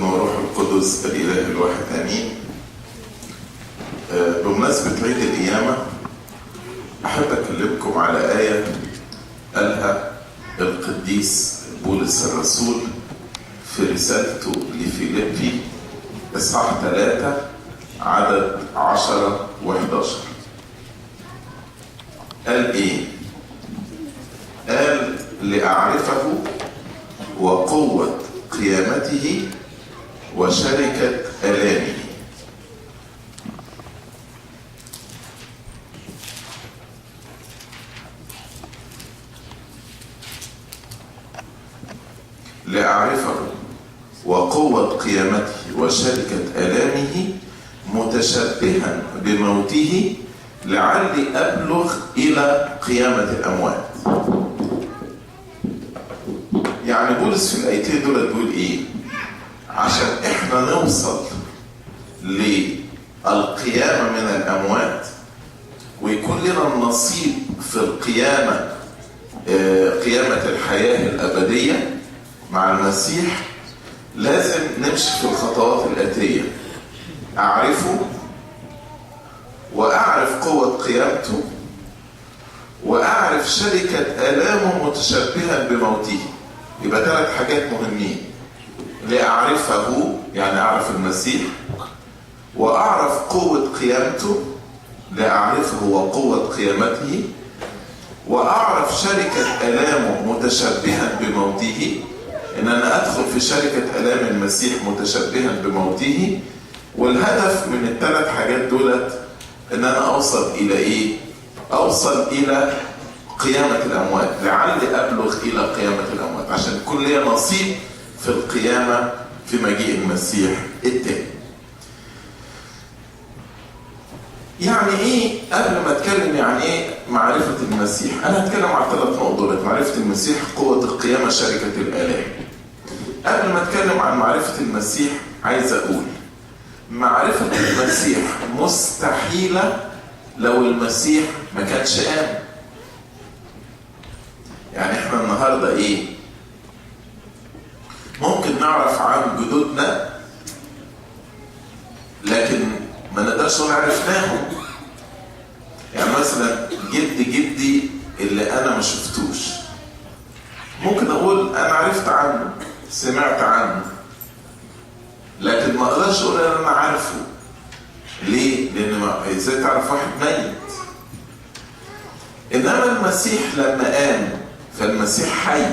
والابن والروح القدس الإله الواحد آمين. بمناسبة عيد القيامة أحب أكلمكم على آية قالها القديس بولس الرسول في رسالته لفيليبي إصحاح 3 عدد 10 و11. قال إيه؟ قال لأعرفه وقوة قيامته وشركة آلامه. لأعرفه وقوة قيامته وشركة آلامه متشبها بموته لعلي أبلغ إلى قيامة الأموات. يعني بولس في الآيتين دول بيقول إيه؟ عشان إحنا نوصل للقيامة من الأموات ويكون لنا النصيب في القيامة، قيامة الحياة الأبدية مع المسيح، لازم نمشي في الخطوات الآتية: أعرفه وأعرف قوة قيامته وأعرف شركة آلامه متشبها بموته. يبقى 3 حاجات مهمين: لأعرفه يعني أعرف المسيح، وأعرف قوة قيامته لأعرفه وقوة قيامته، وأعرف شركة آلامه متشبها بموته، إن أنا أدخل في شركة آلام المسيح متشبها بموته. والهدف من ال3 حاجات دولت إن أنا أوصل إلى إيه؟ أوصل إلى قيامة الأموات، لعلي أبلغ إلى قيامة الأموات، عشان يكون لي نصيب في القيامة في مجيء المسيح التاني. يعني إيه قبل ما أتكلم يعني إيه معرفة المسيح؟ أنا هتكلم على 3 نقط: معرفة المسيح، قوة القيامة، شركة الآلام. قبل ما أتكلم عن معرفة المسيح عايز أقول معرفة المسيح مستحيلة لو المسيح ما كانش قام. يعني احنا النهاردة ايه؟ ممكن نعرف عن جدودنا لكن ما نقدرش نقول عرفناهم. يعني مثلا جدي اللي انا ما شفتوش ممكن اقول انا عرفت عنه، سمعت عنه، لكن ما اقدرش اقول انا عارفه. ليه؟ لان ازاي تعرف واحد ميت؟ انما المسيح لما قام فالمسيح حي،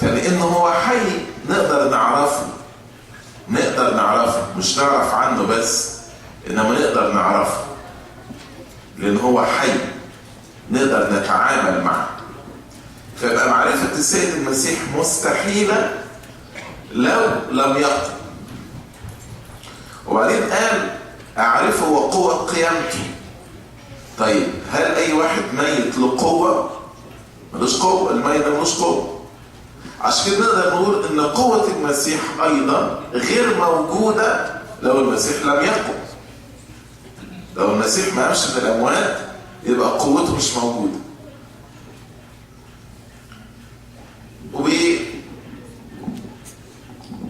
فلانه هو حي نقدر نعرفه، مش نعرف عنه بس، انما نقدر نعرفه لان هو حي، نقدر نتعامل معه. فيبقى معرفة السيد المسيح مستحيلة لو لم يقم. وبعدين قال أعرفه وقوة قيامته. طيب هل أي واحد ميت له قوة؟ ملوش قوة، الميت ده ملوش قوة. عشان كده نقدر نقول إن قوة المسيح أيضا غير موجودة لو المسيح لم يقم. لو المسيح ما قامش من الأموات يبقى قوته مش موجودة.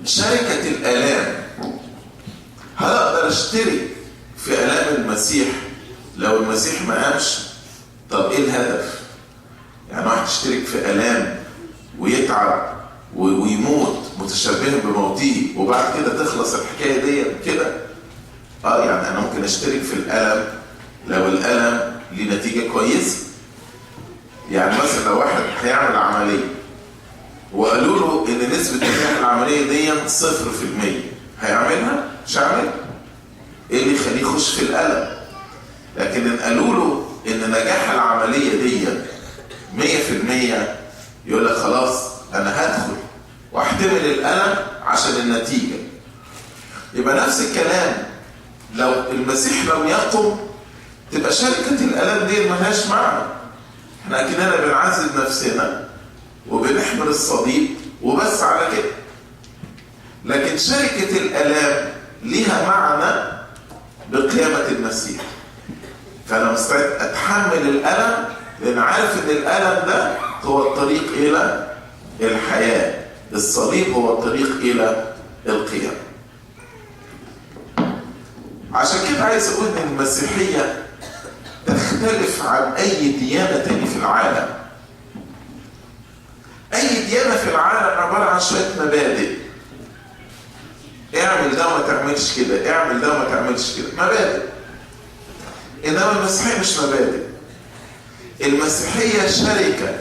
وشركة الآلام، هل أقدر أشترك في آلام المسيح لو المسيح ما قامش؟ طب إيه الهدف؟ يعني واحد يشترك في آلام ويتعب ويموت متشبها بموته وبعد كده تخلص الحكاية دي كده؟ يعني أنا ممكن أشترك في الألم لو الألم ليه نتيجة كويسة. يعني مثلا لو واحد هيعمل عملية وقالوا له إن نسبة نجاح العملية دي 0%، هيعملها؟ مش هيعملها. إيه اللي يخليه يخش في الألم؟ لكن إن قالوا له إن نجاح العملية دي 100%، يقول لك خلاص أنا هدخل واحتمل الألم عشان النتيجة. يبقى نفس الكلام لو المسيح لم يقم تبقى شركة الألم دي ملهاش معنى. احنا كده بنعذب نفسنا وبنحمل الصليب وبس على كده. لكن شركة الألام ليها معنى بقيامة المسيح. فأنا مستعد أتحمل الألم لأن عارف إن الألم ده هو الطريق إلى الحياة. الصليب هو الطريق إلى القيامة. عشان كده عايز أقول إن المسيحية تختلف عن أي ديانة تاني في العالم. أي ديانة في العالم عبارة عن شوية مبادئ، اعمل ده وما تعملش كده، اعمل ده وما تعملش كده، مبادئ. إنما المسيحية مش مبادئ، المسيحية شركة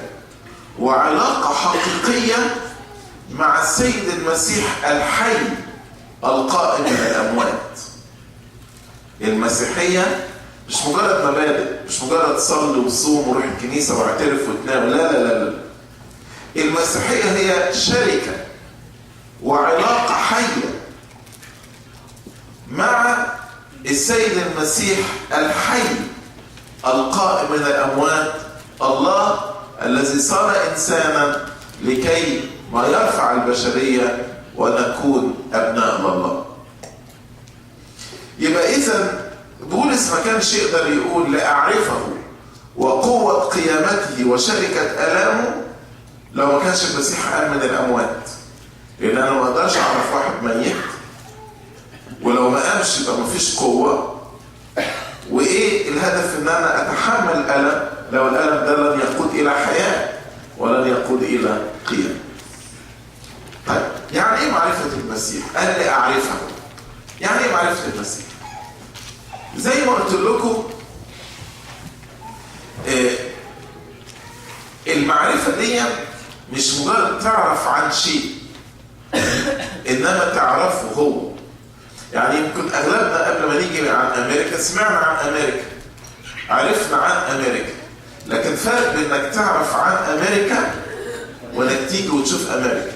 وعلاقة حقيقية مع السيد المسيح الحي القائم من الأموات. المسيحية مش مجرد مبادئ، مش مجرد صلي وصوم وروح الكنيسة واعترف وتنام، لا لا لا لا. المسيحية هي شركة وعلاقة حية مع السيد المسيح الحي القائم من الأموات، الله الذي صار إنسانا لكي ما يرفع البشرية ونكون أبناء الله. يبقى إذن بولس ما كانش يقدر يقول لأعرفه وقوة قيامته وشركة ألامه لو ما كانش المسيح قام من الأموات، لأن أنا ما أقدرش أعرف واحد ميت ولو ما قامش يبقى ما فيش قوة. وإيه الهدف إن أنا أتحمل ألم لو الألم ده لن يقود إلى حياة ولن يقود إلى قيامة؟ طيب يعني إيه معرفة المسيح؟ قال لي أعرفه. يعني إيه معرفة المسيح؟ زي ما قلت لكم المعرفة دي مش مجرد تعرف عن شيء، إنما تعرفه هو. يعني يمكن أغلبنا قبل ما نيجي عن أمريكا سمعنا عن أمريكا، عرفنا عن أمريكا، لكن فرق بين إنك تعرف عن أمريكا وإنك تيجي وتشوف أمريكا.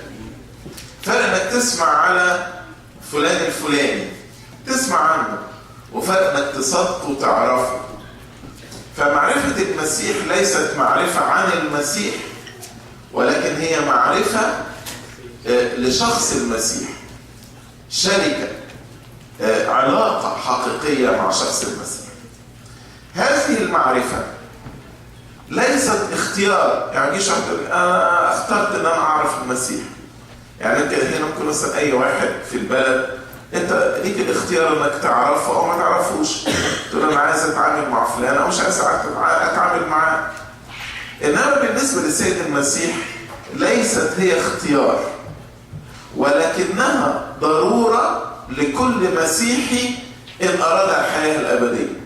فرق إنك تسمع على فلان الفلاني تسمع عنه، وفرق إنك تصدق وتعرفه. فمعرفة المسيح ليست معرفة عن المسيح، ولكن هي معرفة لشخص المسيح، شركة، علاقة حقيقية مع شخص المسيح. هذه المعرفة ليست اختيار. يعني جيش واحد أنا اخترت إن أنا أعرف المسيح. يعني أنت هنا ممكن مثلا أي واحد في البلد أنت ليك الاختيار إنك تعرفه أو ما تعرفوش. تقول أنا عايز أتعامل مع فلان أو مش عايز أتعامل معاه. إنما بالنسبة للسيد المسيح ليست هي اختيار، ولكنها ضرورة لكل مسيحي إن أراد الحياة الأبدية،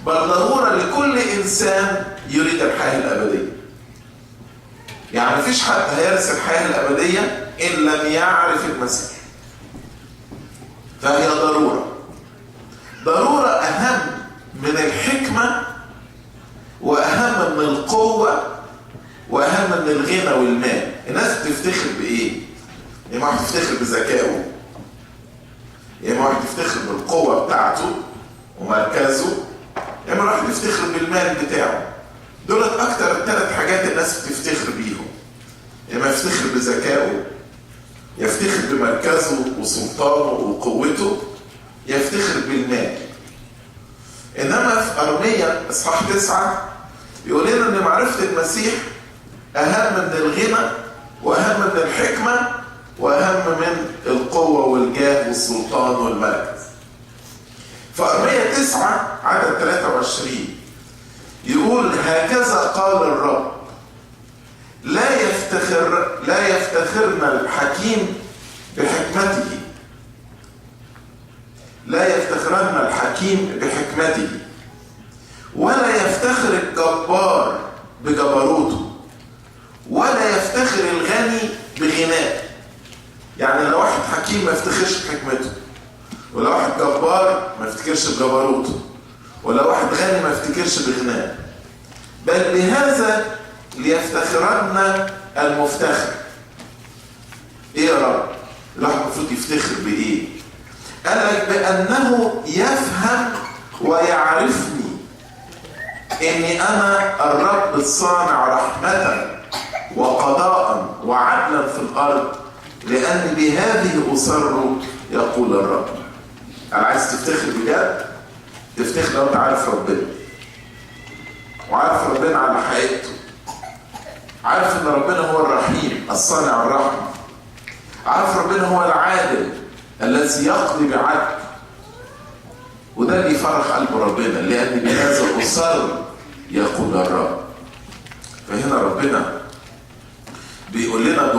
بل ضرورة لكل إنسان يريد الحياة الأبدية. يعني مفيش حد هيرث الحياة الأبدية إن لم يعرف المسيح. فهي ضرورة أهم من الحكمة وأهم من القوة وأهم من الغنى والمال. الناس بتفتخر بإيه؟ يا إما واحد يفتخر بذكائه، يا إما واحد يفتخر بالقوة بتاعته ومركزه، يا إما واحد يفتخر بالمال بتاعه. دولت أكتر 3 حاجات الناس بتفتخر بيهم. يا إما يفتخر بذكائه، يفتخر بمركزه وسلطانه وقوته، يفتخر بالمال. إنما في أرميا إصحاح 9 يقول لنا إن معرفة المسيح أهم من الغنى وأهم من الحكمة وأهم من القوة والجاه والسلطان والمركز. في أرميا 9 عدد 23 يقول هكذا قال الرب لا يفتخرنا الحكيم بحكمته، لا يفتخرن الحكيم بحكمته، ولا يفتخر الجبار بجبروته، ولا يفتخر الغني بغناه. يعني لو واحد حكيم ما يفتخرش بحكمته، ولو واحد جبار ما يفتكرش بجبروته، ولو واحد غني ما يفتكرش بغناه، بل بهذا ليفتخرن المفتخر. ايه يا رب؟ الواحد المفروض يفتخر بايه؟ قال لك بانه يفهم ويعرفني اني انا الرب الصانع رحمة وقضاء وعدلا في الارض، لان بهذه اصر يقول الرب. انا عايز تفتخر بجد؟ تفتخر لو انت عارف ربنا وعارف ربنا على حقيقته عارف ان ربنا هو الرحيم الصانع الرحمة. عارف ربنا هو العادل الذي يقضي بعدل. وده اللي يفرح قلب ربنا، لأن بهذا أصر يقول الرب. فهنا ربنا بيقول لنا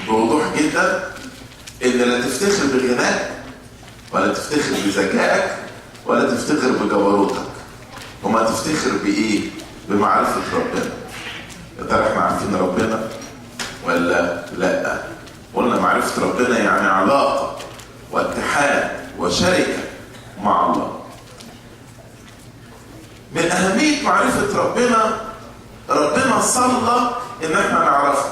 بوضوح جدا ان لا تفتخر بغناك ولا تفتخر بذكائك ولا تفتخر بجبروتك، وما تفتخر بايه؟ بمعرفة ربنا. يا ترى احنا عارفين ربنا ولا لا؟ قلنا معرفة ربنا يعني علاقة واتحاد وشركة مع الله. من أهمية معرفة ربنا صلى إن احنا نعرفه.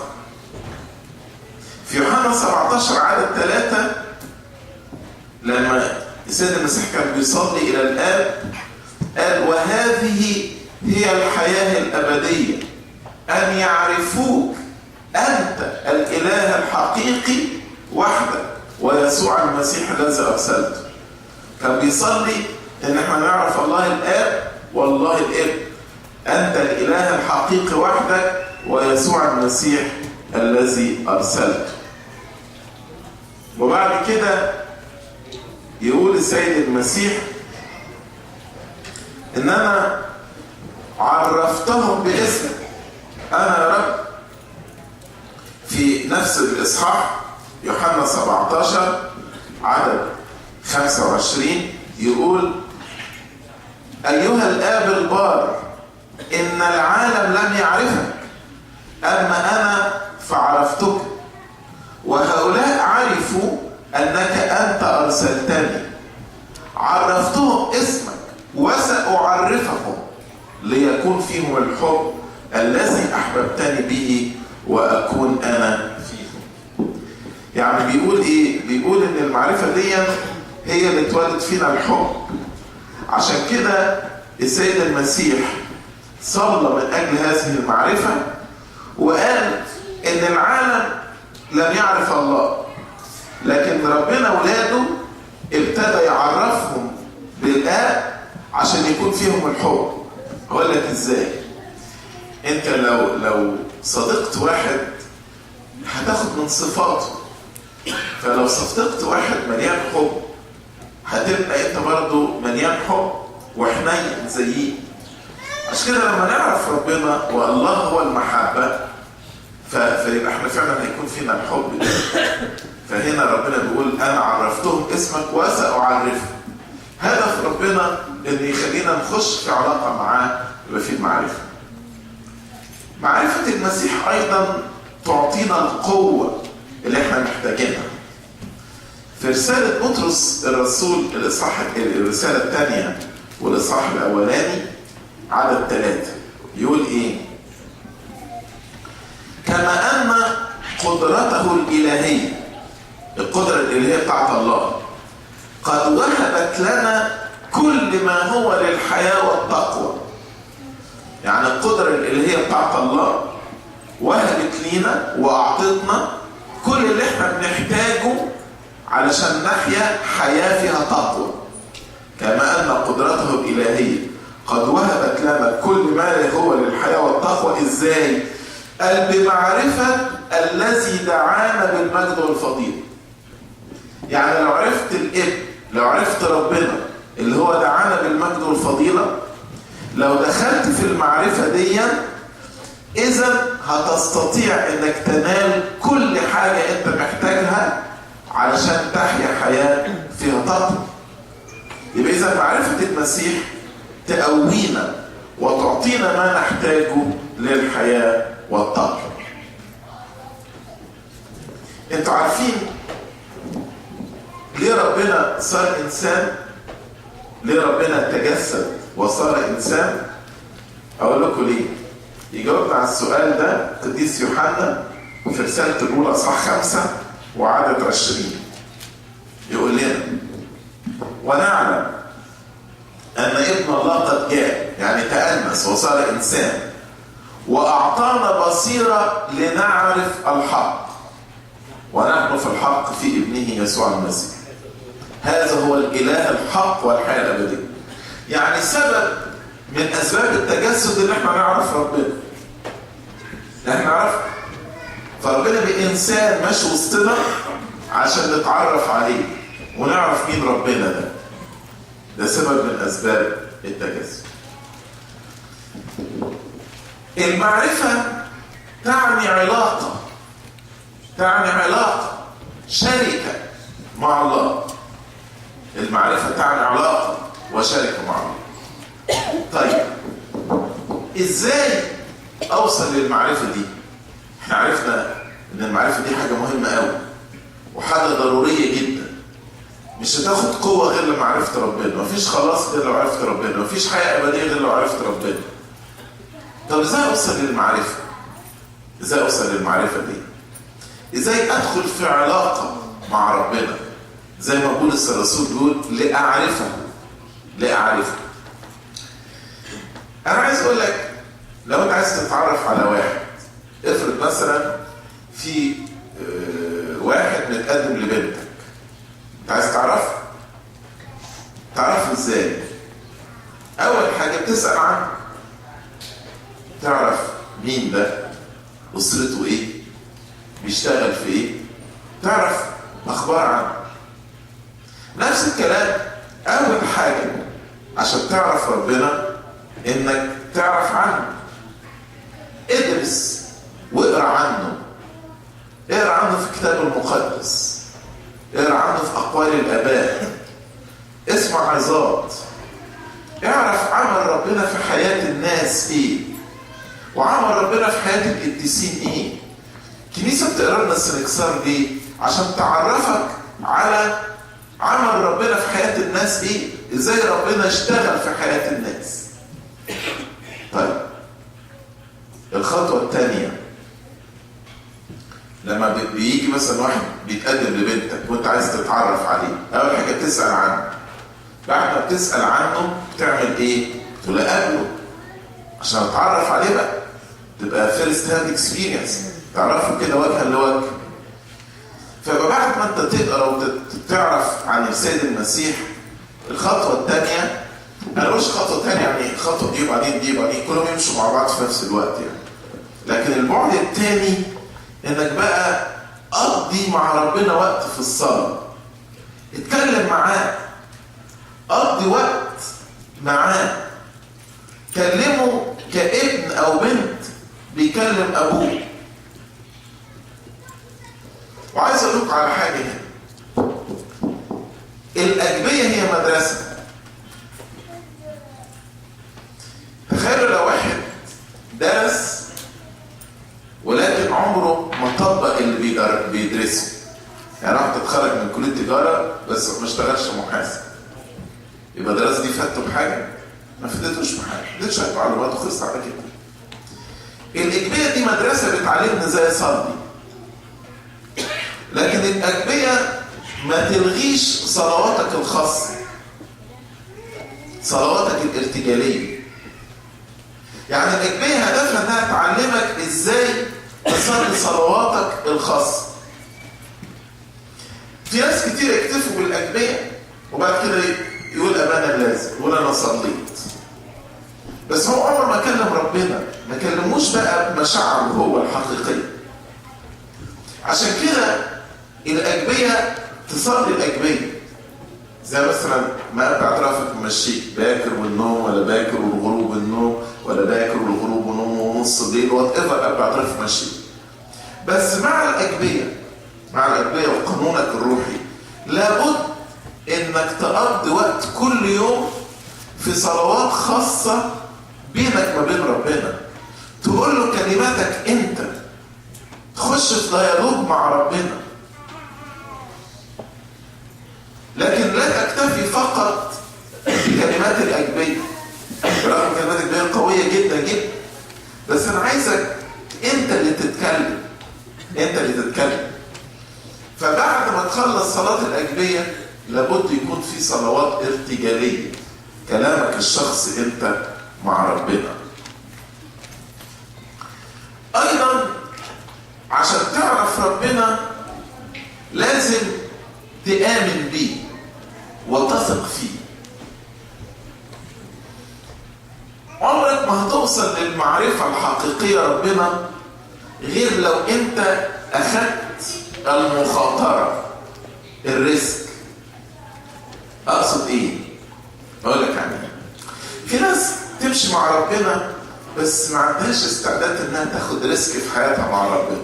في يوحنا 17 عدد 3 لما السيد المسيح كان بيصلي إلى الآب قال: وهذه هي الحياة الأبدية أن يعرفوك أنت الإله الحقيقي وحدك ويسوع المسيح الذي أرسلته. كان بيصلي إن احنا نعرف الله الآب والله الابن، أنت الإله الحقيقي وحدك ويسوع المسيح الذي أرسلته. وبعد كده يقول السيد المسيح إن أنا عرفتهم باسمك. أنا يا رب في نفس الإصحاح يوحنا 17 عدد 25 يقول: أيها الآب البار إن العالم لم يعرفك أما أنا فعرفتك، وهؤلاء عرفوا أنك أنت أرسلتني. عرفتهم اسمك وسأعرفهم ليكون فيهم الحب الذي أحببتني به وأكون أنا فيهم. يعني بيقول إيه؟ بيقول إن المعرفة دي هي اللي تولد فينا الحب. عشان كده السيد المسيح صلى من أجل هذه المعرفة وقال إن العالم لم يعرف الله، لكن ربنا ولاده ابتدى يعرفهم بالآب عشان يكون فيهم الحب. أقول لك إزاي؟ أنت لو صدقت واحد هتاخد من صفاته، فلو صدقت واحد مليان حب هتبقى انت برضو مليان حب وحنين زيه. عشان كده لما نعرف ربنا والله هو المحبة فيبقى احنا فعلا هيكون فينا الحب ده. فهنا ربنا بيقول: انا عرفتهم اسمك وسأعرفهم. هدف ربنا ان يخلينا نخش في علاقة معاه يبقى في المعرفة. معرفة المسيح ايضا تعطينا القوة اللي احنا محتاجينها. في رسالة بطرس الرسول الرسالة الثانية والإصحاح الأولاني عدد 3 يقول إيه؟ كما أن قدرته الإلهية، القدرة الإلهية بتاعت الله، قد وهبت لنا كل ما هو للحياة والتقوى. يعني القدرة الإلهية بتاعت الله وهبت لنا وأعطتنا كل اللي احنا بنحتاجه علشان نحيا حياة فيها تقوى. كما أن قدرته الإلهية قد وهبت لنا كل ما هو للحياة والتقوى. إزاي؟ قال: بمعرفة الذي دعانا بالمجد والفضيلة. يعني لو عرفت الابن، لو عرفت ربنا اللي هو دعانا بالمجد والفضيلة، لو دخلت في المعرفة دي إذا هتستطيع إنك تنال كل حاجة أنت محتاجها علشان تحيا حياة فيها تقوى. يبقى إذا معرفة المسيح تقوينا وتعطينا ما نحتاجه للحياة والتقوى. انتوا عارفين ليه ربنا صار إنسان؟ ليه ربنا تجسد وصار إنسان؟ أقول لكم ليه. يجاوبنا على السؤال ده قديس يوحنا في رسالة الأولى إصحاح 5 وعدد 20. يقول لنا: ونعلم أن ابن الله قد جاء، يعني تأنس وصار إنسان، وأعطانا بصيرة لنعرف الحق، ونحن في الحق في ابنه يسوع المسيح. هذا هو الإله الحق والحياة الأبدية. يعني سبب من أسباب التجسد إن احنا نعرف ربنا. احنا نعرف. فربنا بإنسان ماشي وسطنا عشان نتعرف عليه ونعرف مين ربنا ده. ده سبب من أسباب التجسد. المعرفة تعني علاقة، شركة مع الله. المعرفة تعني علاقة وشركة مع الله. طيب ازاي اوصل للمعرفة دي؟ احنا عرفنا ان المعرفة دي حاجة مهمة قوي وحاجة ضرورية جدا. مش هتاخد قوة غير لما عرفت ربنا، مفيش خلاص غير لو عرفت ربنا، مفيش حياة أبدية غير لو عرفت ربنا. طب ازاي اوصل للمعرفة؟ ازاي اوصل للمعرفة دي؟ ازاي ادخل في علاقة مع ربنا؟ زي ما بولس الرسول بيقول لأعرفه. انا عايز اقول لك، لو انت عايز تتعرف على واحد، افرض مثلا في واحد متقدم لبنتك، انت عايز تعرفه ازاي؟ اول حاجة بتسأل عنه، تعرف مين ده، أسرته ايه، بيشتغل في ايه، تعرف اخبار عنه. نفس الكلام، اول حاجة عشان تعرف ربنا انك تعرف عنه. ادرس واقرا عنه، اقرا عنه في الكتاب المقدس، اقرا عنه في اقوال الاباء، اسمع عظات، اعرف عمل ربنا في حياة الناس ايه، وعمل ربنا في حياة القديسين ايه. الكنيسة بتقرا لنا السنكسار ليه؟ عشان تعرفك على عمل ربنا في حياة الناس ايه، ازاي ربنا اشتغل في حياة الناس. طيب الخطوة الثانية، لما بيجي مثلا واحد بيتقدم لبنتك وانت عايز تتعرف عليه، اول حاجة بتسأل عنه. بعد ما بتسأل عنه بتعمل ايه؟ تقول قابله عشان اتعرف عليه بقى، تبقى فيرست هاند اكسبيرينس، تعرفه كده وجها لوجه. فبعد ما انت تقرا وتعرف عن السيد المسيح، الخطوه الثانيه، انا مش خطوه ثانيه يعني خطوه دي وبعدين دي وبعدين كلهم يمشوا مع بعض في نفس الوقت يعني، لكن البعد الثاني انك بقى قضي مع ربنا وقت في الصلاه، اتكلم معاه، قضي وقت معاه، كلمه كابن او بنت بيكلم ابوه. وعايز اقول لكم على حاجه هنا، الاجبيه هي مدرسه. تخيلوا لو واحد درس ولكن عمره ما طبق اللي بيدرسه، يعني واحد اتخرج من كليه تجاره بس ما اشتغلش محاسب، يبقى دراسه دي فاتته بحاجه؟ ما فادتوش بحاجه، ما فادتش شويه معلومات وخلص على كده. الاجبيه دي مدرسه بتعلمنا ازاي اصلي، لكن الأجبية ما تلغيش صلواتك الخاصة، صلواتك الارتجالية. يعني الأجبية هدفها انها تعلمك ازاي تصلي صلواتك الخاصة. في ناس كتير يكتفوا بالأجبية وبعد كده يقول أنا لازم، يقول أنا صليت، بس هو عمر ما كلم ربنا، ما كلموش بقى بمشاعره هو الحقيقية. عشان كده الأجبية تصلي الأجبية زي مثلا ما أنت اعترافك ممشيك باكر والنوم، ولا باكر والغروب النوم، ولا باكر والغروب ونوم ونص الليل، وات ايفر أنت اعترافك ممشيك. بس مع الأجبية وقانونك الروحي لابد إنك تقضي وقت كل يوم في صلوات خاصة بينك ما بين ربنا، تقول له كلماتك أنت، تخش في ديالوج مع ربنا. لكن لا تكتفي فقط بكلمات الأجبية، برغم كلمات الأجبية قوية جدا جدا، بس أنا عايزك أنت اللي تتكلم. فبعد ما تخلص صلاة الأجبية لابد يكون في صلوات ارتجالية، كلامك الشخصي أنت مع ربنا. أيضا عشان تعرف ربنا لازم تآمن بيه وتثق فيه. عمرك ما هتوصل للمعرفة الحقيقية ربنا غير لو انت اخدت المخاطرة، الريسك. اقصد ايه؟ اقول لك يعني في ناس تمشي مع ربنا بس ما عندهاش استعداد انها تاخد ريسك في حياتها مع ربنا.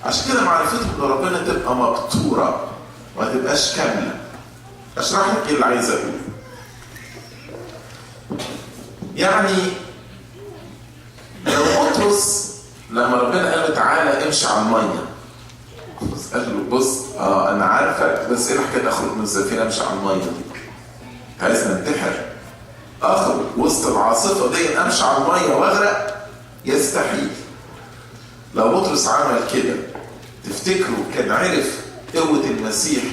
عشان كده معرفتهم بربنا تبقى مبتورة وما تبقاش كاملة. اشرح لك ايه اللي عايز اقوله. يعني لو بطرس لما ربنا قال له تعالى امشي على الميه، قال له بص انا عارفك بس ايه الحكايه اخرج من السفينه امشي على الميه دي؟ عايز ننتحر؟ اخرج وسط العاصفه دي امشي على الميه واغرق؟ يستحيل. لو بطرس عمل كده تفتكروا كان عرف قوه المسيح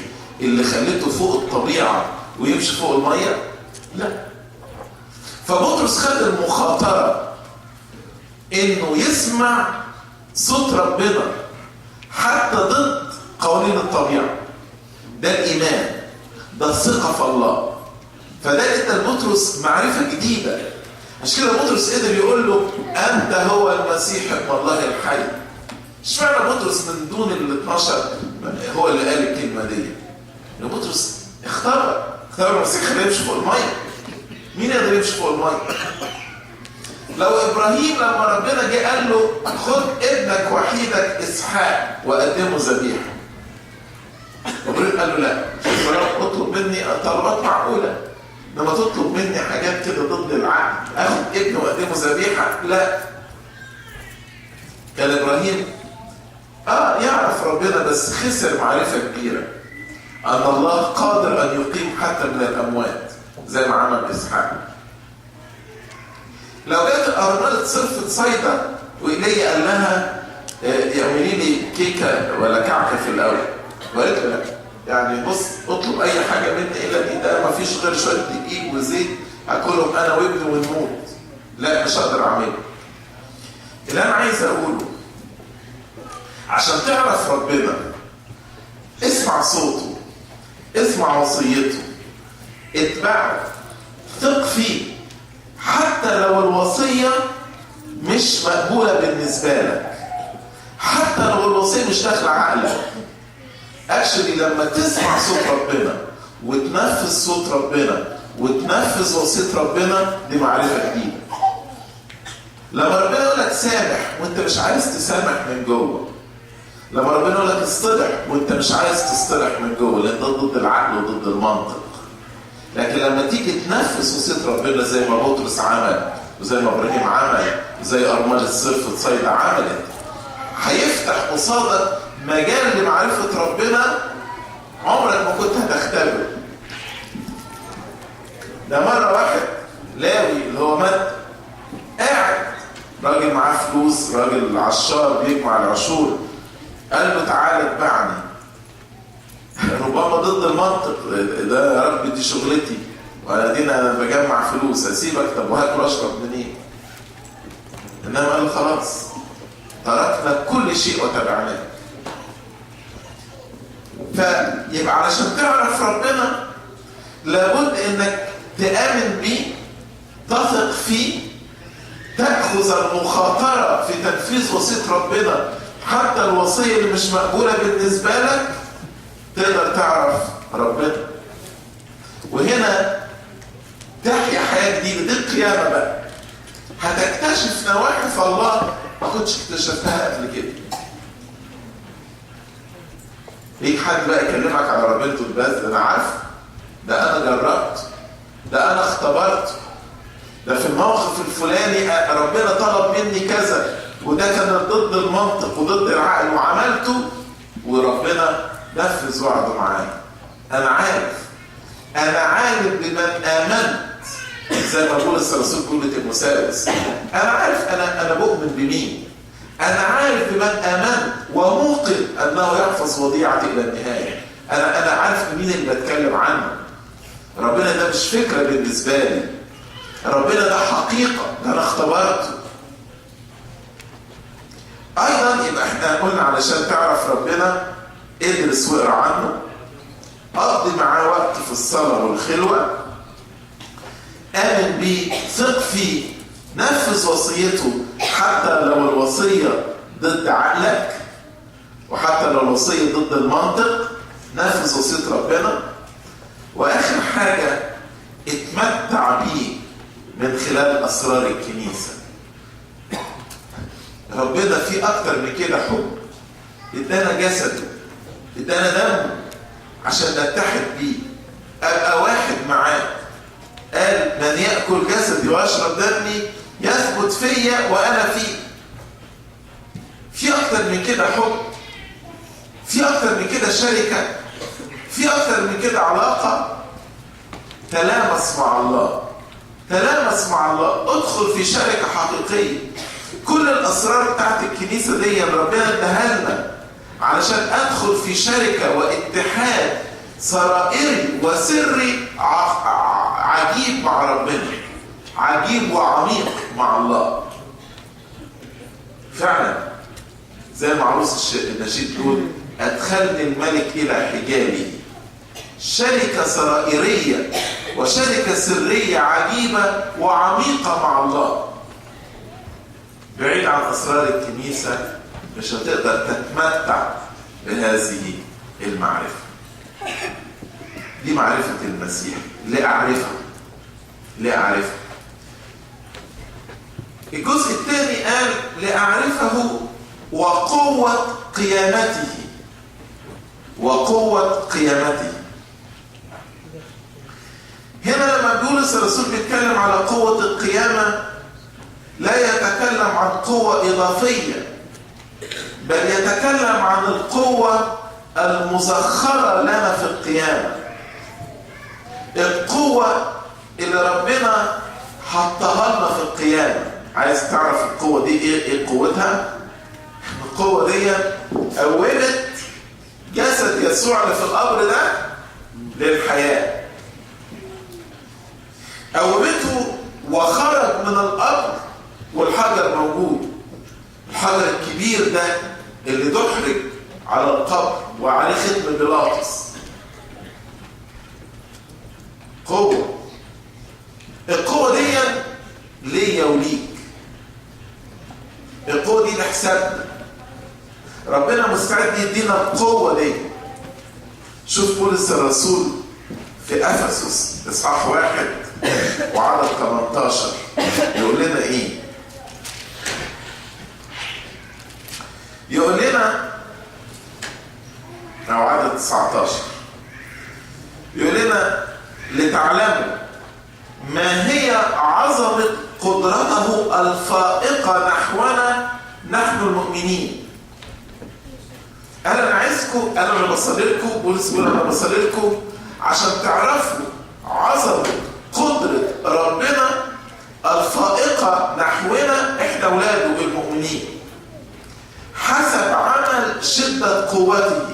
اللي خلته فوق الطبيعه ويمشي فوق الميه؟ لا. فبطرس خد المخاطره انه يسمع صوت ربنا حتى ضد قوانين الطبيعه. ده الايمان، ده الثقه في الله. فده ادى لبطرس معرفه جديده. عشان كده بطرس قدر يقول له انت هو المسيح ابن الله الحي. اشمعنى بطرس من دون ال 12 هو اللي قال الكلمه دي؟ لان بطرس اختبر المسيح خليه يمشي فوق الميه. مين يقدر يمشي فوق الميه؟ لو ابراهيم لما ربنا جه قال له خد ابنك وحيدك اسحاق وقدمه ذبيحه، ابراهيم قال له لا، رب اطلب مني طلبات معقوله، لما تطلب مني حاجات كده ضد العقل اخد ابني واقدمه ذبيحه؟ لا. كان ابراهيم يعرف ربنا بس خسر معرفه كبيره ان الله قادر ان يقيم حتى من الاموات زي ما عمل اسحاق. لو جت الارمله صرفت صيدا وايليا قال لها اعملي لي كيكه ولا كعكه في الاول، وقالت له لا، يعني بص اطلب اي حاجه مني الا دي، ده ما فيش غير شويه دقيق وزيت اكلهم انا وابني ونموت، لا مش هقدر اعمله. اللي انا عايز اقوله عشان تعرف ربنا اسمع صوته، اسمع وصيته، اتبعه، ثق فيه حتى لو الوصيه مش مقبوله بالنسبه لك، حتى لو الوصيه مش داخله عقلك. اكشلي لما تسمع صوت ربنا وتنفذ صوت ربنا وتنفذ وصيه ربنا دي معرفه جديده. لما ربنا يقول لك سامح وانت مش عايز تسامح من جوه، لما ربنا يقول لك اصطلح وانت مش عايز تصطلح من جوه لان ده ضد العقل وضد المنطق، لكن لما تيجي تنفذ وصيه ربنا زي ما بطرس عمل وزي ما ابراهيم عمل وزي ارمله صرفة صيدا عملت، هيفتح قصادك مجال لمعرفه ربنا عمرك ما كنت هتختبره. ده مره واحد لاوي اللي هو مات قاعد، راجل معاه فلوس، راجل عشار بيجمع العشور، قال له تعالى اتبعني. ربما ضد المنطق، ده يا رب دي شغلتي وانا دينا انا بجمع فلوس، اسيبك طب وهاكل اشرب منين؟ انما قال خلاص تركنا كل شيء وتبعناه. فيبقى علشان تعرف ربنا لابد انك تآمن بيه، تثق فيه، تأخذ المخاطرة في تنفيذ وصية ربنا حتى الوصية اللي مش مقبولة بالنسبة لك، تقدر تعرف ربنا. وهنا تحيا حياة جديدة، دي القيامة بقى. هتكتشف نواحي في الله ما كنتش اكتشفتها قبل كده. ليك حد بقى يكلمك على ربنا تقول بس ده انا عارف، ده انا جربت، ده انا اختبرت، ده في الموقف الفلاني ربنا طلب مني كذا وده كان ضد المنطق وضد العقل وعملته وربنا نفذ وعده معايا. انا عارف بمن امنت، زي ما بولس الرسول بيقول لتيموثاوس، انا عارف انا بؤمن بمين، انا عارف بمن امنت وموقن انه يحفظ وديعتي الى النهايه. انا عارف مين اللي بتكلم عنه. ربنا ده مش فكره بالنسبه لي، ربنا ده حقيقه، ده انا اختبرته. ايضا يبقى احنا قلنا علشان تعرف ربنا ادرس واقرا عنه، قضي معاه وقت في الصلاه والخلوه، امن بيه، ثق فيه، نفذ وصيته حتى لو الوصية ضد عقلك، وحتى لو الوصية ضد المنطق نفذ وصية ربنا. وآخر حاجة اتمتع بيه من خلال أسرار الكنيسة. ربنا فيه أكتر من كده حب، ادانا جسده، ادانا دمه عشان نتحد بيه، أبقى واحد معاه. قال من يأكل جسدي ويشرب دمي يثبت فيا وأنا فيه. في أكتر من كده حب، في أكتر من كده شركة، في أكتر من كده علاقة. تلامس مع الله، تلامس مع الله، ادخل في شركة حقيقية. كل الأسرار بتاعت الكنيسة دي ربنا اداها لنا علشان أدخل في شركة واتحاد سرائري وسري عجيب مع ربنا، عجيب وعميق مع الله. فعلا زي ما عروس النشيد تقول أدخلني الملك إلى حجابه. شركة سرائرية وشركة سرية عجيبة وعميقة مع الله. بعيد عن أسرار الكنيسة مش هتقدر تتمتع بهذه المعرفة. دي معرفة المسيح، لأعرفها لأعرفها. الجزء الثاني قال لأعرفه وقوة قيامته، وقوة قيامته. هنا لما بولس الرسول بيتكلم على قوة القيامة لا يتكلم عن قوة إضافية، بل يتكلم عن القوة المزخرة لنا في القيامة. القوة اللي ربنا حطها لنا في القيامة. عايز تعرف القوة دي ايه قوتها؟ القوة دي قومت جسد يسوع اللي في القبر ده للحياة، قومته وخرج من القبر والحجر موجود. الحجر الكبير ده اللي دحرج على القبر وعليه ختم بيلاطس. قوة. القوة دي ليا وليك، القوة دي لحسابنا. ربنا مستعد يدينا القوة دي. شوف بولس الرسول في أفسس إصحاح 1 وعدد 18 يقول لنا إيه؟ يقول لنا أو عدد 19 يقول لنا لتعلموا ما هي عظمة قدرته الفائقة نحونا نحن المؤمنين. أنا عايزكم، أنا اللي بصلي لكم، بولس بيقول أنا بصلي لكم عشان تعرفوا عظمة قدرة ربنا الفائقة نحونا إحنا أولاده المؤمنين، حسب عمل شدة قوته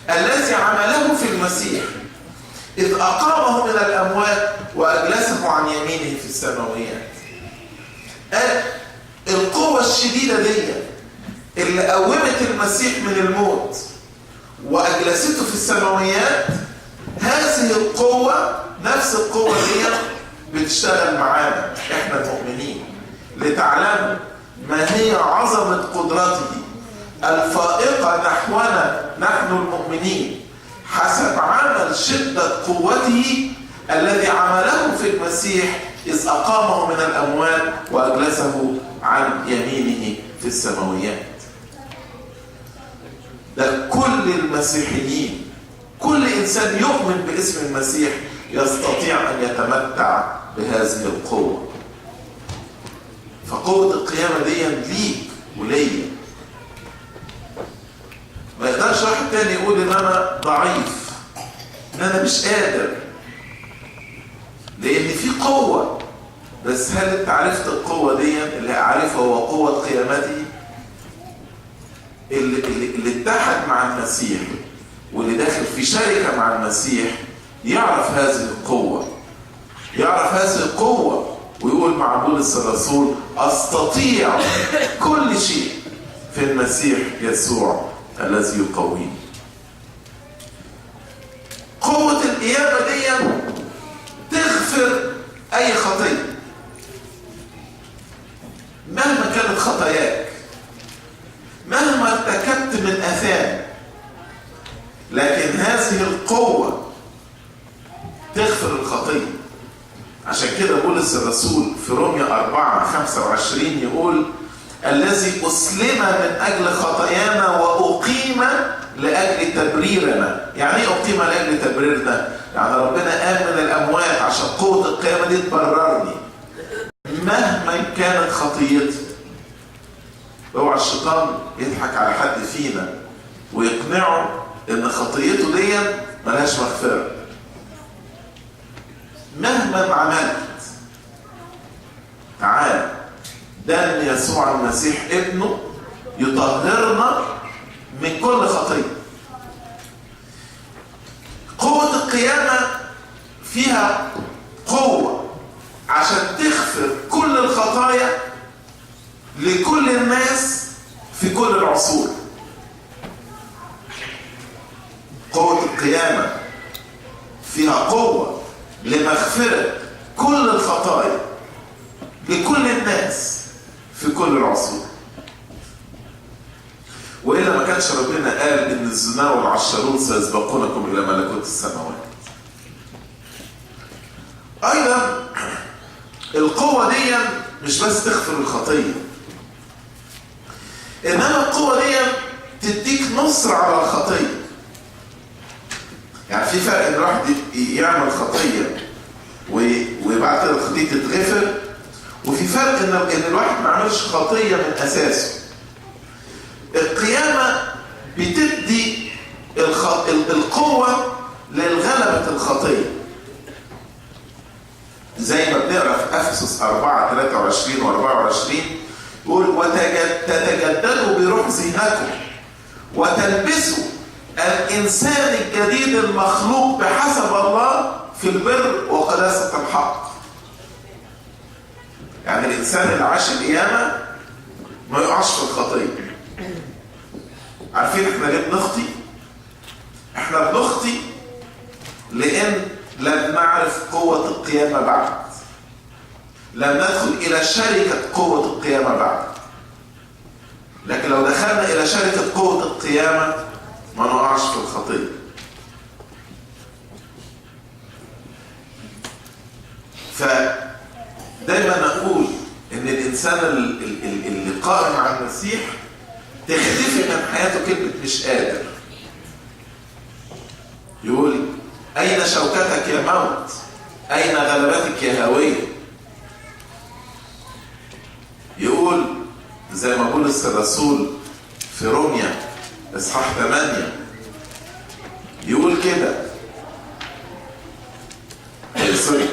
الذي عمله في المسيح إذ أقامه من الأموات وأجلسه عن يمينه في السماويات. القوة الشديدة دي اللي قومت المسيح من الموت وأجلسته في السماويات، هذه القوة نفس القوة دي بتشتغل معانا إحنا المؤمنين. لتعلموا ما هي عظمة قدرته الفائقة نحونا نحن المؤمنين حسب عمل شدة قوته الذي عمله في المسيح إذ أقامه من الأموات وأجلسه عن يمينه في السماويات. ده كل المسيحيين، كل إنسان يؤمن باسم المسيح يستطيع أن يتمتع بهذه القوة. فقوة القيامة دي ليك وليا. ما يقدرش واحد تاني يقول ان انا ضعيف، ان انا مش قادر، لان في قوة. بس هل انت عرفت القوة دي اللي عارفها هو قوة قيامته؟ اللي اتحد مع المسيح واللي داخل في شركة مع المسيح يعرف هذه القوة، يعرف هذه القوة ويقول مع بولس الرسول أستطيع كل شيء في المسيح يسوع الذي يقويني. قوة القيامة دي تغفر أي خطية. لكن هذه القوة تغفر الخطية. عشان كده بولس الرسول في رومية 4:25 يقول: الذي أسلم من أجل خطايانا وأقيم لأجل تبريرنا. يعني إيه أقيم لأجل تبريرنا؟ يعني ربنا قام من الأموات عشان قوة القيامة دي تبررني مهما كانت خطيتي. اوعى الشيطان يضحك على حد فينا ويقنعه إن خطيته دي ملهاش مغفرة. مهما عملت، تعال دم يسوع المسيح ابنه يطهرنا من كل خطية. قوة القيامة فيها قوة عشان تغفر كل الخطايا لكل الناس في كل العصور. قوة القيامة فيها قوة لمغفرة كل الخطايا لكل الناس في كل العصور. وإلا ما كانش ربنا قال إن الزنا والعشارون سيسبقونكم إلى ملكوت السماوات. أيضا القوة دي مش بس تغفر الخطية، إنما القوة دي تديك نصر على الخطية. يعني في فرق إن الواحد يعمل خطية وبعد كده الخطية تتغفر، وفي فرق إن الواحد ما عملش خطية من أساسه. القيامة بتدي القوة للغلبة الخطية، زي ما بنقرا في أفسس 4:23 و24 يقول: وتتجددوا بروح ذهنكم وتلبسوا الإنسان الجديد المخلوق بحسب الله في البر وقداسة الحق. يعني الإنسان اللي عاش القيامة ما يقعش في الخطية. عارفين احنا ليه بنخطي؟ احنا بنخطي لأن لم نعرف قوة القيامة بعد، لم ندخل إلى شركة قوة القيامة بعد. لكن لو دخلنا إلى شركة قوة القيامة ما نقعش في الخطية. فدايما نقول إن الإنسان اللي قائم على المسيح تختفي من حياته كلمة مش قادر. يقول: أين شوكتك يا موت؟ أين غلبتك يا هاوية؟ يقول زي ما بولس الرسول في رومية إصحاح 8 يقول كده، سوري،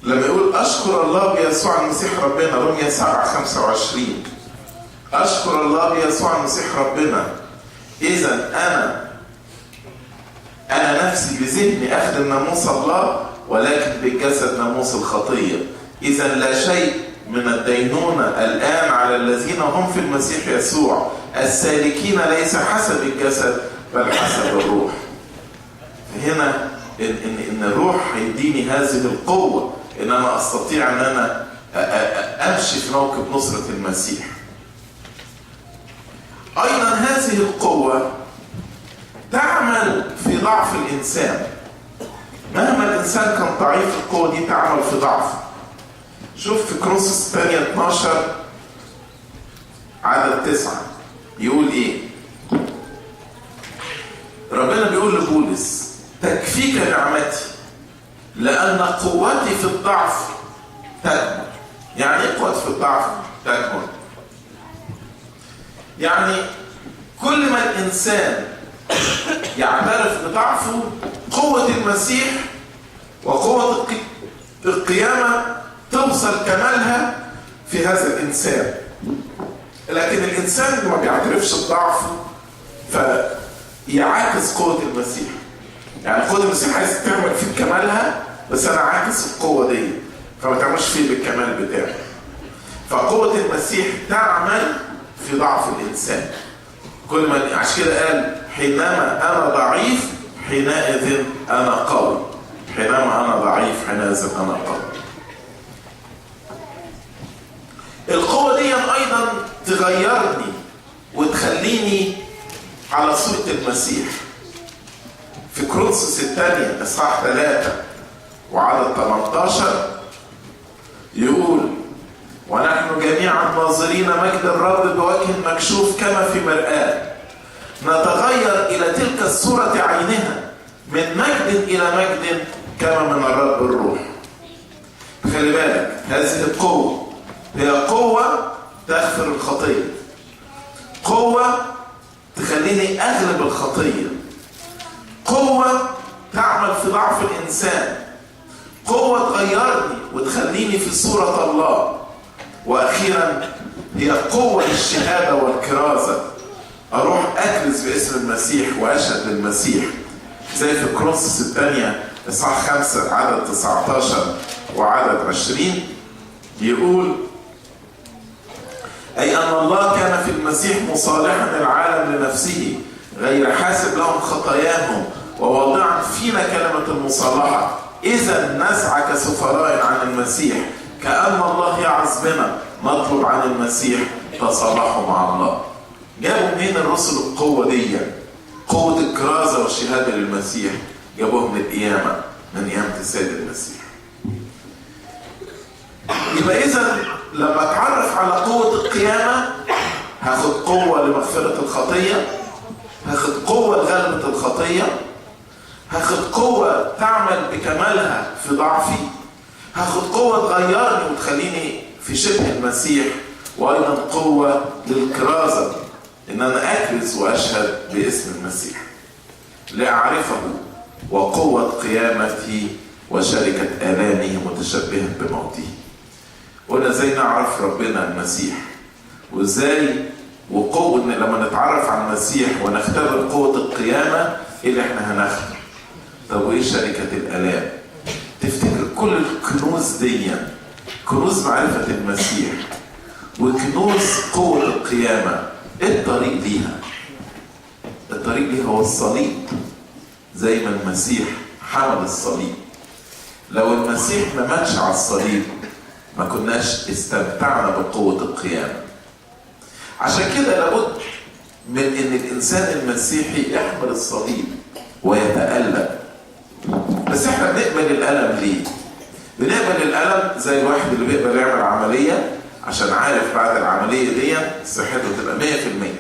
لما يقول أشكر الله بيسوع المسيح ربنا، رومية 7:25، أشكر الله بيسوع المسيح ربنا، إذا أنا نفسي بذهني أخدم ناموس الله ولكن بالجسد ناموس الخطية. إذا لا شيء من الدينونة الآن على الذين هم في المسيح يسوع السالكين ليس حسب الجسد بل حسب الروح. هنا إن الروح هيديني هذه القوة إن أنا أستطيع أن أنا أمشي في موكب نصرة المسيح. أيضا هذه القوة تعمل في ضعف الإنسان. مهما الإنسان كان ضعيف القوة دي تعمل في ضعفه. شوف في كورنثوس الثانية 12 عدد 9 يقول إيه؟ ربنا بيقول لبولس: تكفيك نعمتي لأن قوتي في الضعف تكمل. يعني إيه قوتي في الضعف تكمل؟ يعني كل ما الإنسان يعترف بضعفه قوة المسيح وقوة القيامة توصل كمالها في هذا الإنسان. لكن الإنسان اللي ما بيعترفش بضعفه فيعاكس قوة المسيح. يعني قوة المسيح عايز تعمل فيه كمالها، بس أنا عاكس القوة دي فما تعملش فيه بالكمال بتاعه. فقوة المسيح تعمل في ضعف الإنسان. كل ما عشان كده قال حينما أنا ضعيف حينئذ أنا قوي. حينما أنا ضعيف حينئذ أنا قوي. القوة دي أيضا تغيرني وتخليني على صورة المسيح. في كورنثوس الثانية إصحاح 3 وعدد 18 يقول ونحن جميعا ناظرين مجد الرب بوجه مكشوف كما في مرآة نتغير إلى تلك الصورة عينها من مجد إلى مجد كما من الرب الروح. خلي بالك هذه القوة هي قوة تغفر الخطية، قوة تخليني أغلب الخطية، قوة تعمل في ضعف الإنسان، قوة تغيرني وتخليني في صورة الله. وأخيرا هي قوة للشهادة والكرازة، أروح أكرز باسم المسيح وأشهد للمسيح زي في كورنثوس الثانية إصحاح 5 عدد 19 وعدد 20 يقول أي أن الله كان في المسيح مصالحا العالم لنفسه غير حاسب لهم خطاياهم وواضعا فينا كلمة المصالحة إذا نسعى كسفراء عن المسيح كأن الله يعظ بنا نطلب عن المسيح تصالحوا مع الله. جابوا منين الرسل القوة دي؟ قوة الكرازة والشهادة للمسيح جابوها من القيامة، من قيامة السيد المسيح. يبقى إذا لما أتعرف على قوة القيامة هاخد قوة لمغفرة الخطية، هاخد قوة لغلبة الخطية، هاخد قوة تعمل بكمالها في ضعفي، هاخد قوة تغيرني وتخليني في شبه المسيح، وأيضا قوة للكرازة إن أنا أكرز وأشهد باسم المسيح لأعرفه وقوة قيامته وشركة آلامه متشبها بموته. قلنا ازاي نعرف ربنا المسيح وازاي وقوة لما نتعرف على المسيح ونختبر قوة القيامة اللي احنا هناخده. طب وايه شركة الآلام؟ تفتكر كل الكنوز دي كنوز معرفة المسيح وكنوز قوة القيامة، ايه الطريق ليها؟ الطريق ليها هو الصليب. زي ما المسيح حمل الصليب، لو المسيح ما ماتش على الصليب ما كناش استمتعنا بقوة القيامة. عشان كده لابد من ان الانسان المسيحي يحمل الصليب ويتألم. بس احنا بنقبل الألم ليه؟ بنقبل الألم زي الواحد اللي بيقبل يعمل عملية عشان عارف بعد العملية دي صحته تبقى 100%.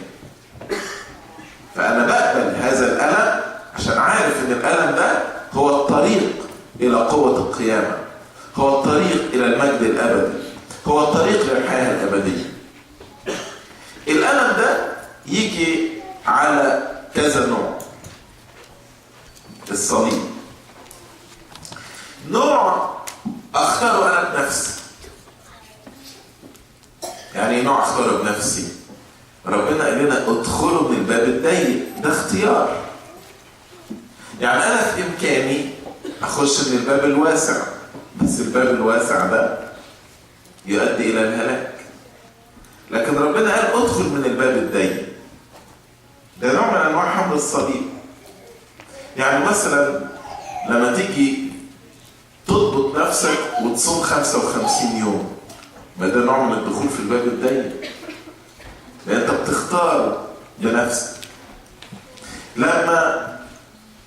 فأنا بقبل هذا الألم عشان عارف ان الألم ده هو الطريق إلى قوة القيامة، هو الطريق إلى المجد الأبدي، هو الطريق للحياة الأبدية. الألم ده يجي على كذا نوع. الصليب نوع أختاره أنا بنفسي. يعني نوع أختاره بنفسي؟ ربنا قال لنا ادخلوا من الباب الضيق، ده اختيار. يعني أنا في إمكاني أخش من الباب الواسع، بس الباب الواسع ده يؤدي إلى الهلاك. لكن ربنا قال ادخل من الباب الضيق. ده نوع من أنواع حمل الصليب. يعني مثلا لما تيجي تضبط نفسك وتصوم 55 يوم، ما ده نوع من الدخول في الباب الضيق، لأن أنت بتختار بنفسك. لما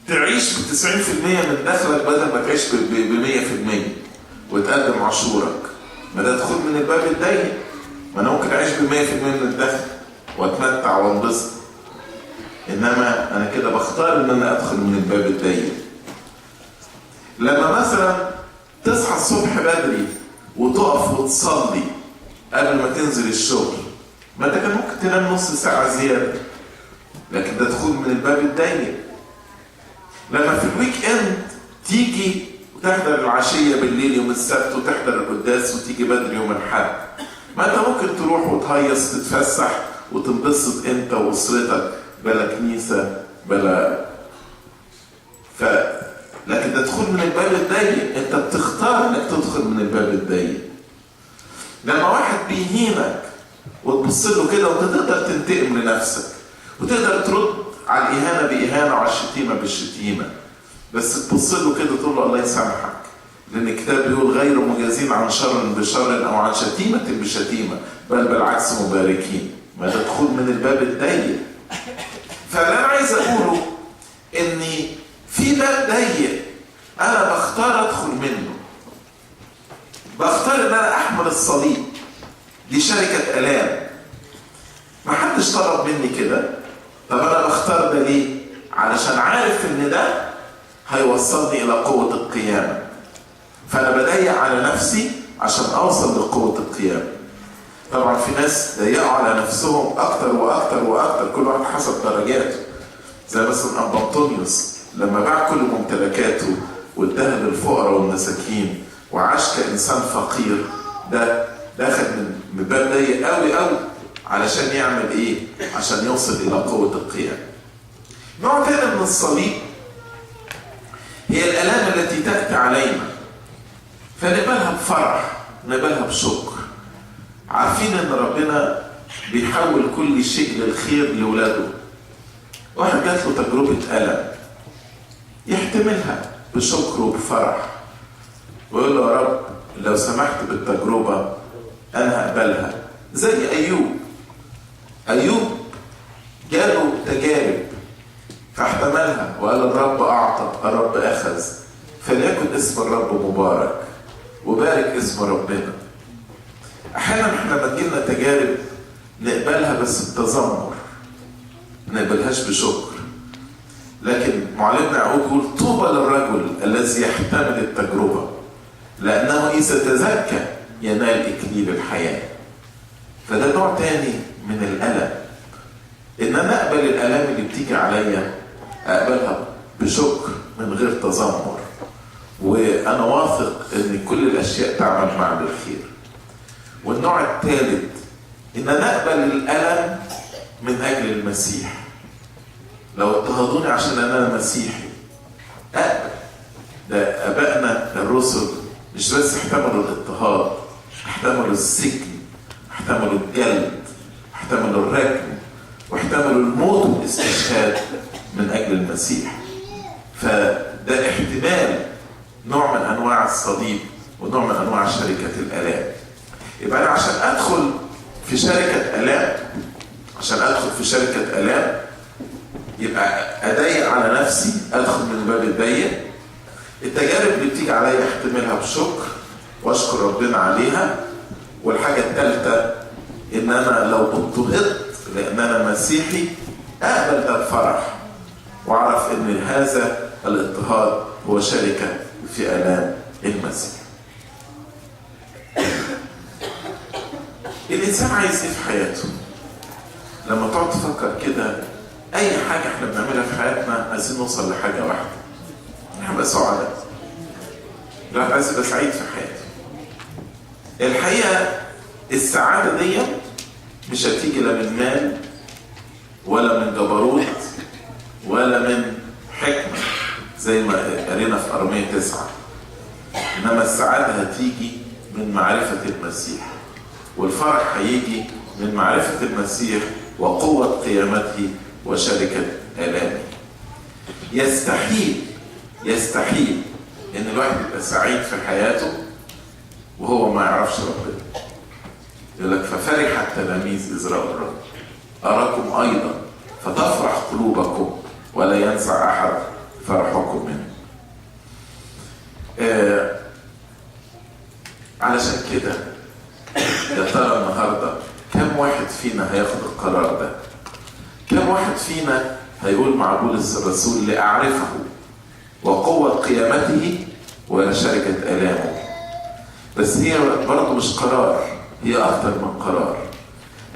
تعيش ب 90% من دخلك بدل ما تعيش ب 100% وتقدم عشورك، ما ده دخول من الباب الضيق. ما انا ممكن اعيش ب 100% من الدخل واتمتع وانبسط، انما انا كده بختار ان انا ادخل من الباب الضيق. لما مثلا تصحى الصبح بدري وتقف وتصلي قبل ما تنزل الشغل، ما انت كان ممكن تنام نص ساعة زيادة، لكن ده دخول من الباب الضيق. لما في الويك اند تيجي وتحضر العشية بالليل يوم السبت وتحضر القداس وتيجي بدري يوم الحد، ما انت ممكن تروح وتهيص تتفسح وتنبسط انت واسرتك بلا كنيسة بلا لكن ده دخول من الباب الضيق. انت بتختار انك تدخل من الباب الضيق. لما واحد بيهينك وتبص له كده وانت تقدر تنتقم لنفسك وتقدر ترد على الإهانة بإهانة وعلى الشتيمة بالشتيمة، بس تبص له كده تقول له الله يسامحك، لأن الكتاب بيقول غير مجازين عن شر بشر أو عن شتيمة بشتيمة، بل بالعكس مباركين. ما تدخل من الباب الضيق. فاللي أنا عايز أقوله إن في باب ضيق أنا بختار أدخل منه، بختار إن أنا أحمل الصليب. دي شركة آلام، ما حدش طلب مني كده. طب أنا بختار ده ليه؟ علشان عارف إن ده هيوصلني إلى قوة القيامة، فأنا بضيق على نفسي عشان أوصل لقوة القيامة. طبعا في ناس ضيقوا على نفسهم أكتر وأكتر وأكتر، كل واحد حسب درجاته. زي مثلا أبا أنطونيوس لما باع كل ممتلكاته واداها للفقراء والمساكين وعاش كإنسان فقير، ده داخل من باب ضيق قوي قوي علشان يعمل إيه؟ عشان يوصل إلى قوة القيامة. نوع تاني من الصليب هي الآلام التي تأتي علينا، فنقبلها بفرح، نقبلها بشكر، عارفين ان ربنا بيحول كل شيء للخير لولاده. واحد جات له تجربة ألم، يحتملها بشكر وبفرح ويقول له يا رب لو سمحت بالتجربة أنا هقبلها. زي أيوب جاله تجارب فاحتملها وقال الرب أعطى الرب أخذ، فليكن اسم الرب مبارك، وبارك اسم ربنا. أحيانا احنا لما تجيلنا تجارب نقبلها بس بتذمر، ما نقبلهاش بشكر. لكن معلمنا يعقوب يقول طوبى للرجل الذي يحتمل التجربة لأنه إذا تزكى ينال إكليل الحياة. فده نوع تاني من الألم، إن أنا أقبل الآلام اللي بتيجي عليا أقبلها بشكر من غير تذمر، وأنا واثق إن كل الأشياء تعمل معا للخير. والنوع الثالث إن أنا أقبل الألم من أجل المسيح. لو اضطهدوني عشان أنا مسيحي أقبل. ده أبائنا الرسل مش بس احتملوا الاضطهاد، احتملوا السجن، احتملوا الجلد، احتملوا الرجم، واحتملوا الموت والاستشهاد من أجل المسيح. فده احتمال نوع من أنواع الصليب ونوع من أنواع شركة الآلام. يبقى أنا عشان أدخل في شركة آلام يبقى أضيق على نفسي، أدخل من الباب الضيق. التجارب اللي بتيجي عليا احتملها بشكر واشكر ربنا عليها. والحاجة الثالثة إن أنا لو اضطهدت لأن أنا مسيحي أقبل ده بفرح، وأعرف إن هذا الاضطهاد هو شركة في آلام المسيح. الإنسان عايز إيه في حياته؟ لما تقعد تفكر كده، أي حاجة إحنا بنعملها في حياتنا عايزين نوصل لحاجة واحدة، إحنا نبقى سعداء. الواحد عايز يبقى سعيد في حياته. الحقيقة السعادة دي مش هتيجي لا من مال ولا من جبروت ولا من حكمة زي ما قرينا في أرمية 9، إنما السعادة هتيجي من معرفة المسيح، والفرح هيجي من معرفة المسيح وقوة قيامته وشركة آلامه. يستحيل إن الواحد يبقى سعيد في حياته وهو ما يعرفش ربنا. يقول لك ففرح التلاميذ إذ رأوا الرب، أراكم أيضا فتفرح قلوبكم ولا ينسى أحد فرحكم منه. علشان كده يا ترى النهارده كم واحد فينا هياخد القرار ده؟ كم واحد فينا هيقول مع بولس الرسول لأعرفه وقوة قيامته وشركة آلامه؟ بس هي برضه مش قرار، هي أكتر من قرار.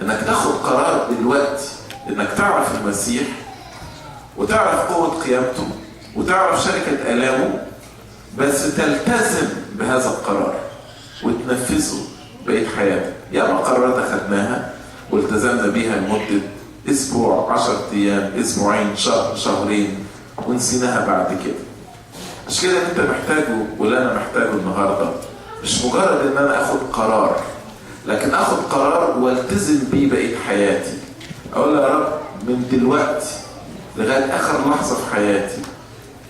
إنك تاخد قرار دلوقتي إنك تعرف المسيح وتعرف قوة قيامته وتعرف شركة آلامه، بس تلتزم بهذا القرار وتنفذه بقية حياتك. ياما قرارات أخدناها والتزمنا بيها لمدة أسبوع، 10 أيام، أسبوعين، شهر، شهرين، ونسيناها بعد كده. مش كده أنت محتاجه ولا أنا محتاجه النهاردة؟ مش مجرد إن أنا أخد قرار، لكن اخد قرار والتزم بيه بقية حياتي. اقول يا رب من دلوقتي لغاية اخر لحظة في حياتي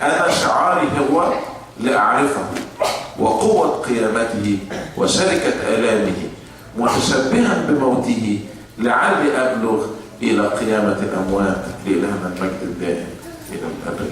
انا شعاري هو لاعرفه وقوة قيامته وشركة آلامه متشبها بموته لعلي أبلغ إلى قيامة الأموات. لإلهنا المجد الدائم إلى الأبد.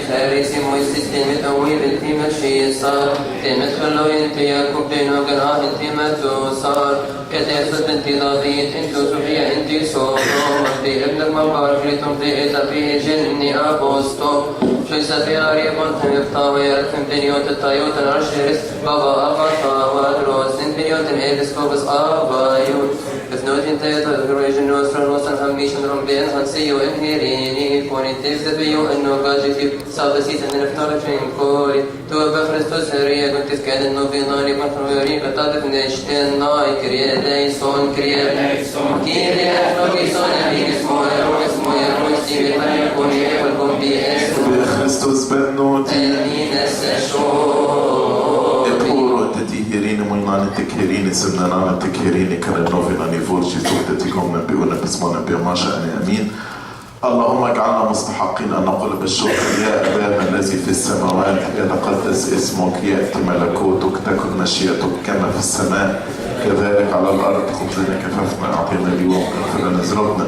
خارسي مويسيستي متأويل التيمة شيء صار تيمة خلو ينتيا كبدين وقرآن التيمة صار كتاسة انتظاضية انتو سوفيا انتي صوتو مهدي ابنك مبارك لتمضي تبيه جني أبوستو شويسا في عريب وانتم يفتاوي يرتم بنيوت الطيوت العشرس بابا أبطا وادروس ان بنيوت الإلسكوبس آبايوت بثنوت انتي تذكروا جنوس فرنوسا هميشن رمبين هنسيو انهيريني كوني تفزبيو انو قاجتي سابسيس ان نفتار فين كوري توبا فرستوس هريا كنت تسكاد انو في ناري بطنو يوريك طالب نشتن ناي كريا دايسون كريا دايسون كيريا فلوكي سون امين اسمو يروي سيبي خلي يكوني يقلكم بي اسمو Kristus benoti Epuro تتيهرين مينان تكهرين سمنان تكهرين كرنوفنا نيفورجي تكتكم نبيونا باسمنا بما شأن أمين. اللهم اجعلنا مستحقين أن نقول بالشكر يا أبانا الذي في السماوات يتقدس اسمك يأتي ملكوتك تكن مشيئتك كما في السماء كذلك على الأرض. خبزنا كفافنا أعطينا اليوم واغفر لنا ذنوبنا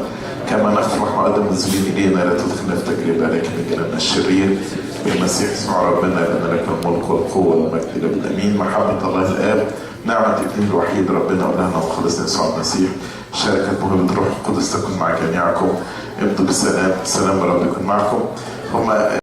كما نغفر وعدم المذنبين إلينا لا تدخلنا في تجربة لكن نجينا من الشرير بالمسيح يسوع ربنا لأن لك الملك والقوة والمجد إلى الأبد آمين. محبة الله الآب نعمة ابنه الوحيد ربنا وإلهنا ومخلصنا يسوع المسيح شركة موهبة الروح القدس تكون مع جميعكم. امضوا بالسلام. سلام رب يكون معكم. هما